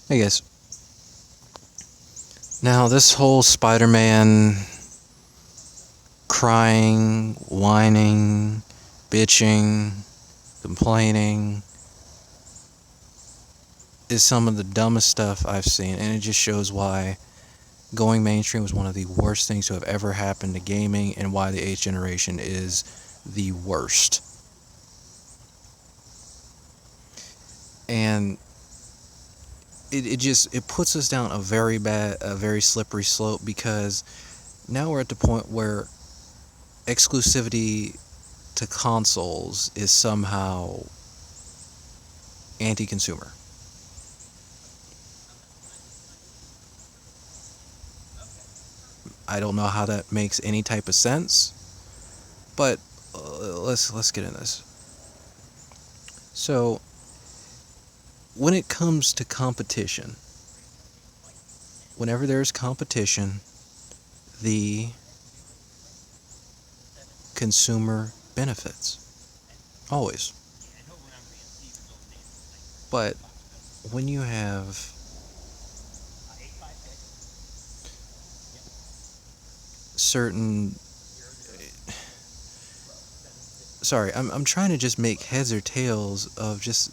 Hey guys. Now, this whole Spider-Man crying, whining, bitching, complaining is some of the dumbest stuff I've seen, and it just shows why going mainstream was one of the worst things to have ever happened to gaming and why the 8th generation is the worst. And it puts us down a very slippery slope, because now we're at the point where exclusivity to consoles is somehow anti-consumer. I don't know how that makes any type of sense, but let's get in this. So, when it comes to competition, whenever there's competition, the consumer benefits. Always. But when you have certain sorry, I'm trying to just make heads or tails of just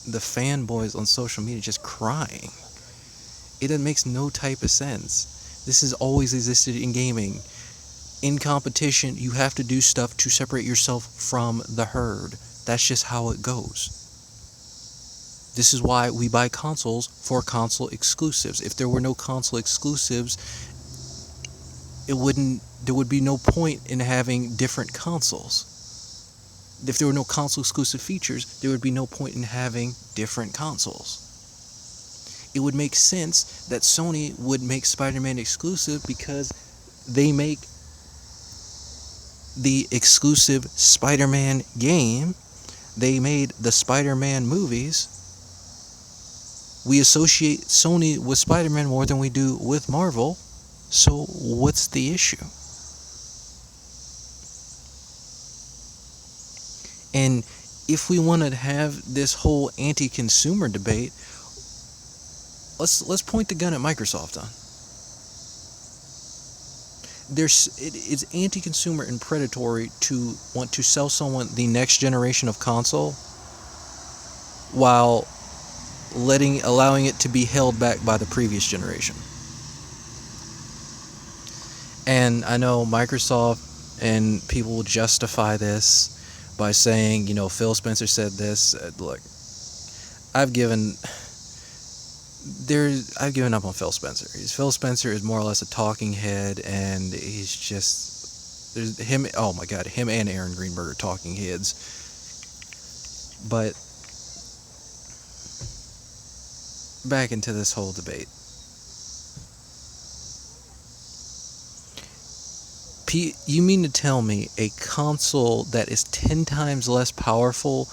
the fanboys on social media just crying. It makes no type of sense. This has always existed in gaming. In competition, you have to do stuff to separate yourself from the herd. That's just how it goes. This is why we buy consoles for console exclusives. If there were no console exclusives, there would be no point in having different consoles. If there were no console exclusive features, there would be no point in having different consoles. It would make sense that Sony would make Spider-Man exclusive because they make the exclusive Spider-Man game. They made the Spider-Man movies. We associate Sony with Spider-Man more than we do with Marvel. So what's the issue? And if we want to have this whole anti-consumer debate, let's point the gun at Microsoft on. It's anti-consumer and predatory to want to sell someone the next generation of console while allowing it to be held back by the previous generation. And I know Microsoft and people will justify this by saying, Phil Spencer said this. Look, I've given up on Phil Spencer. Phil Spencer is more or less a talking head, and he's just there's him. Oh my God, him and Aaron Greenberg are talking heads. But back into this whole debate. You mean to tell me a console that is 10 times less powerful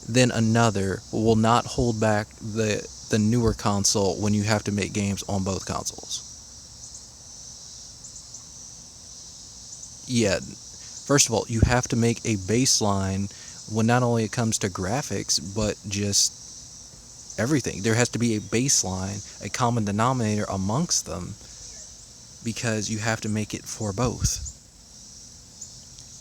than another will not hold back the newer console when you have to make games on both consoles? Yeah, first of all, you have to make a baseline when not only it comes to graphics, but just everything. There has to be a baseline, a common denominator amongst them, because you have to make it for both.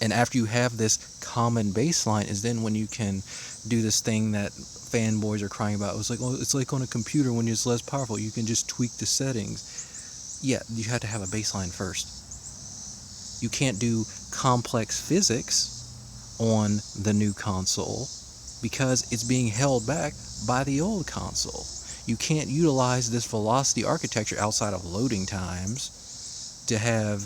And after you have this common baseline is then when you can do this thing that fanboys are crying about. It's like on a computer when it's less powerful. You can just tweak the settings. Yeah, you have to have a baseline first. You can't do complex physics on the new console because it's being held back by the old console. You can't utilize this velocity architecture outside of loading times to have,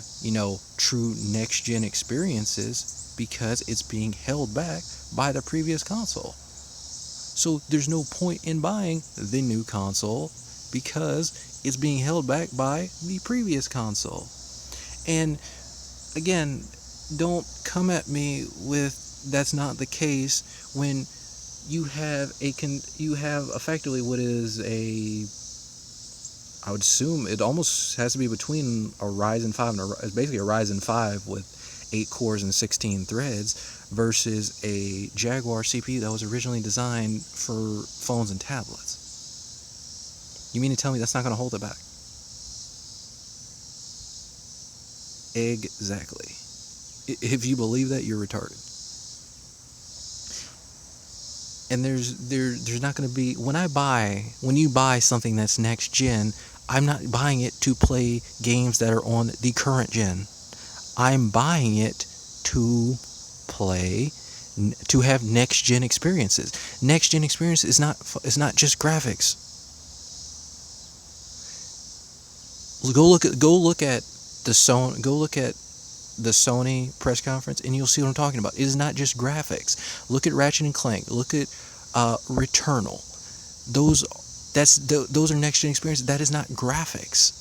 true next-gen experiences because it's being held back by the previous console. So there's no point in buying the new console because it's being held back by the previous console. And again, don't come at me with that's not the case when you have effectively what is I would assume it almost has to be between a Ryzen 5 and basically a Ryzen 5 with 8 cores and 16 threads versus a Jaguar CPU that was originally designed for phones and tablets. You mean to tell me that's not going to hold it back? Exactly. If you believe that, you're retarded. And there's not going to be, when you buy something that's next gen, I'm not buying it to play games that are on the current gen. I'm buying it to have next gen experiences. Next gen experience is not just graphics. Go look at the Sony press conference, and you'll see what I'm talking about. It is not just graphics. Look at Ratchet and Clank. Look at Returnal. Those are next gen experiences. That is not graphics.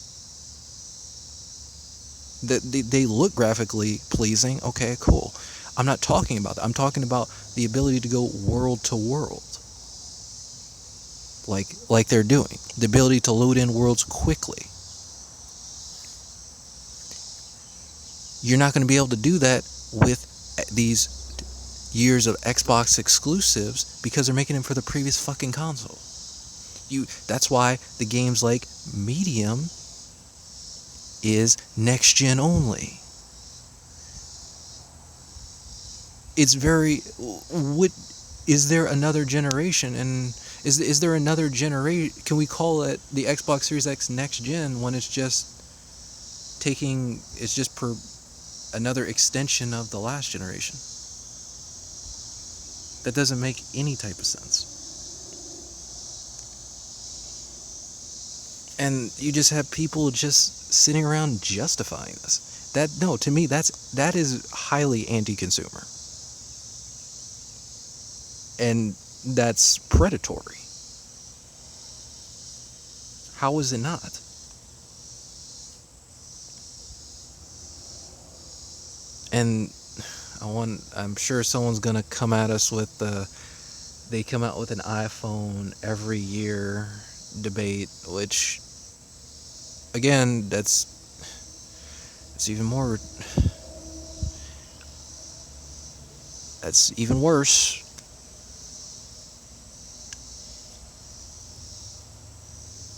They look graphically pleasing. Okay, cool. I'm not talking about that. I'm talking about the ability to go world to world, like they're doing. The ability to load in worlds quickly. You're not going to be able to do that with these years of Xbox exclusives because they're making them for the previous fucking console. That's why the games like Medium is next gen only. It's very. Is there another generation? And is there another generation? Can we call it the Xbox Series X next gen when it's just another extension of the last generation? That doesn't make any type of sense. And you just have people just sitting around justifying this. To me, that is highly anti-consumer. And that's predatory. How is it not? And I'm sure someone's gonna come at us with they come out with an iPhone every year debate, which again, it's even more. That's even worse.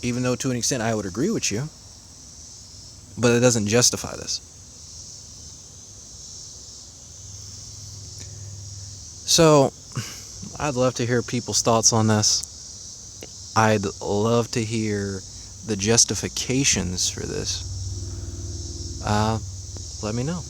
Even though to an extent I would agree with you, but it doesn't justify this. So, I'd love to hear people's thoughts on this. I'd love to hear the justifications for this. Let me know.